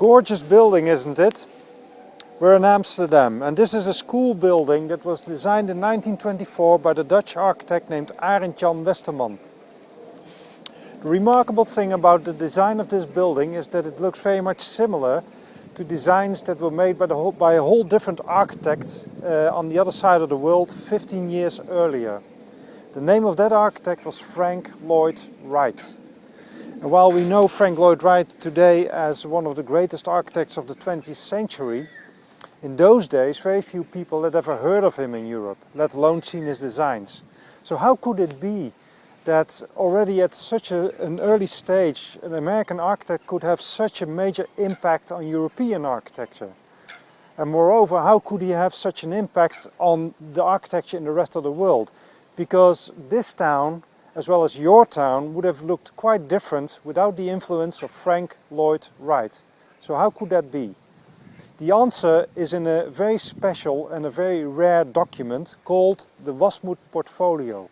gorgeous building, isn't it? We're in Amsterdam, and this is a school building that was designed in 1924 by the Dutch architect named Arend Jan Westerman. The remarkable thing about the design of this building is that it looks very much similar to designs that were made by a whole different architect on the other side of the world 15 years earlier. The name of that architect was Frank Lloyd Wright. And while we know Frank Lloyd Wright today as one of the greatest architects of the 20th century, in those days very few people had ever heard of him in Europe, let alone seen his designs. So how could it be that already at such an early stage an American architect could have such a major impact on European architecture? And moreover, how could he have such an impact on the architecture in the rest of the world? Because this town, as well as your town, would have looked quite different without the influence of Frank Lloyd Wright. So how could that be? The answer is in a very special and a very rare document called the Wasmuth Portfolio.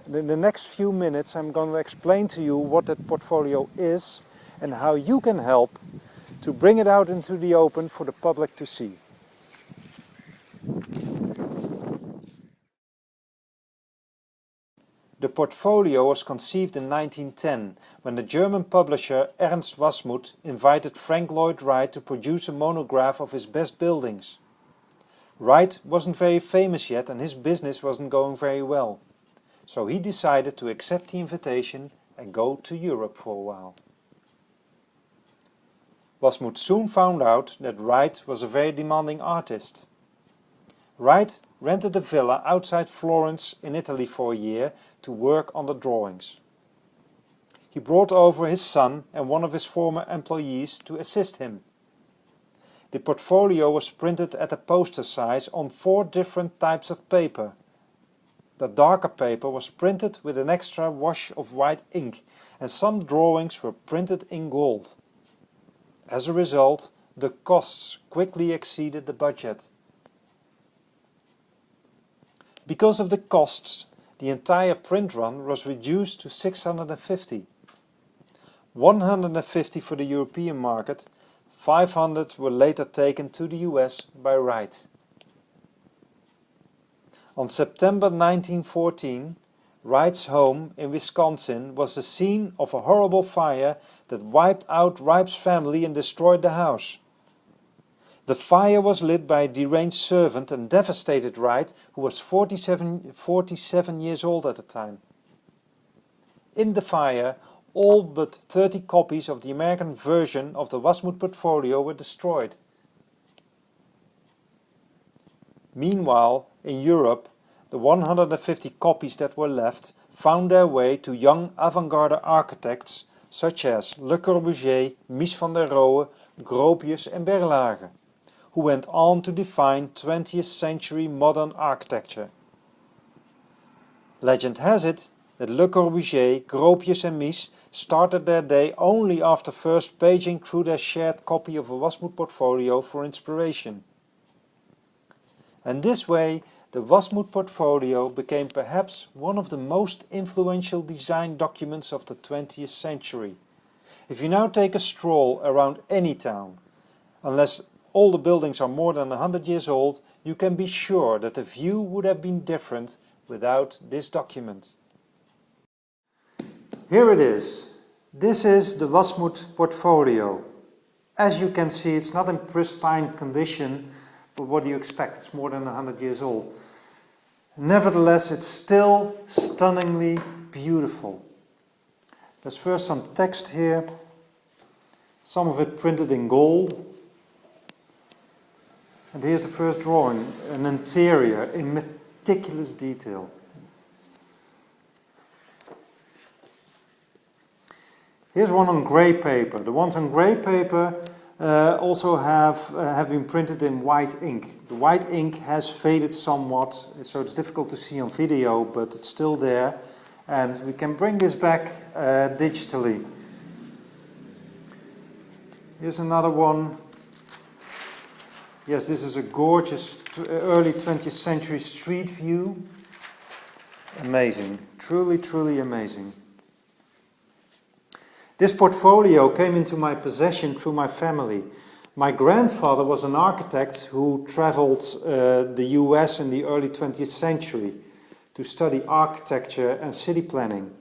And in the next few minutes I'm going to explain to you what that portfolio is and how you can help to bring it out into the open for the public to see. The portfolio was conceived in 1910 when the German publisher Ernst Wasmuth invited Frank Lloyd Wright to produce a monograph of his best buildings. Wright wasn't very famous yet and his business wasn't going very well. So he decided to accept the invitation and go to Europe for a while. Wasmuth soon found out that Wright was a very demanding artist. Wright rented a villa outside Florence in Italy for a year to work on the drawings. He brought over his son and one of his former employees to assist him. The portfolio was printed at a poster size on 4 different types of paper. The darker paper was printed with an extra wash of white ink, and some drawings were printed in gold. As a result, the costs quickly exceeded the budget. Because of the costs, the entire print run was reduced to 650. 150 for the European market, 500 were later taken to the US by Wright. On September 1914, Wright's home in Wisconsin was the scene of a horrible fire that wiped out Wright's family and destroyed the house. The fire was lit by a deranged servant and devastated Wright, who was 47 years old at the time. In the fire, all but 30 copies of the American version of the Wasmuth Portfolio were destroyed. Meanwhile, in Europe, the 150 copies that were left found their way to young avant-garde architects such as Le Corbusier, Mies van der Rohe, Gropius and Berlage, who went on to define 20th century modern architecture. Legend has it that Le Corbusier, Gropius and Mies started their day only after first paging through their shared copy of a Wasmuth Portfolio for inspiration. And this way, the Wasmuth Portfolio became perhaps one of the most influential design documents of the 20th century. If you now take a stroll around any town, unless all the buildings are more than 100 years old, you can be sure that the view would have been different without this document. Here it is. This is the Wasmuth Portfolio. As you can see, it's not in pristine condition, but what do you expect? It's more than 100 years old. Nevertheless, it's still stunningly beautiful. There's first some text here, some of it printed in gold. And here's the first drawing, an interior in meticulous detail. Here's one on grey paper. The ones on grey paper also have been printed in white ink. The white ink has faded somewhat, so it's difficult to see on video, but it's still there. And we can bring this back digitally. Here's another one. Yes, this is a gorgeous early 20th century street view. Amazing, truly, truly amazing. This portfolio came into my possession through my family. My grandfather was an architect who traveled the US in the early 20th century to study architecture and city planning.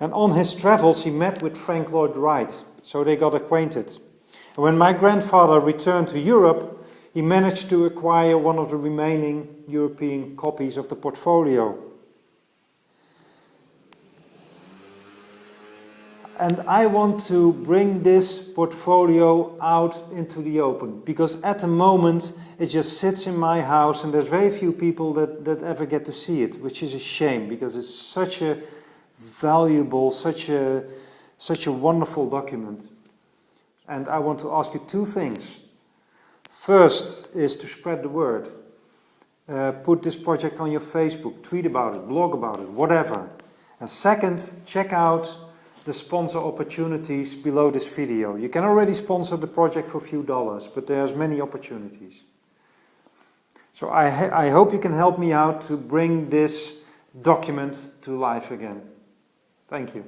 And on his travels he met with Frank Lloyd Wright, so they got acquainted. And when my grandfather returned to Europe, he managed to acquire one of the remaining European copies of the portfolio. And I want to bring this portfolio out into the open, because at the moment it just sits in my house and there's very few people that ever get to see it, which is a shame, because it's such a valuable, such a wonderful document. And I want to ask you two things. First is to spread the word. Put this project on your Facebook, tweet about it, blog about it, whatever. And second, check out the sponsor opportunities below this video. You can already sponsor the project for a few dollars, but there's many opportunities. So I hope you can help me out to bring this document to life again. Thank you.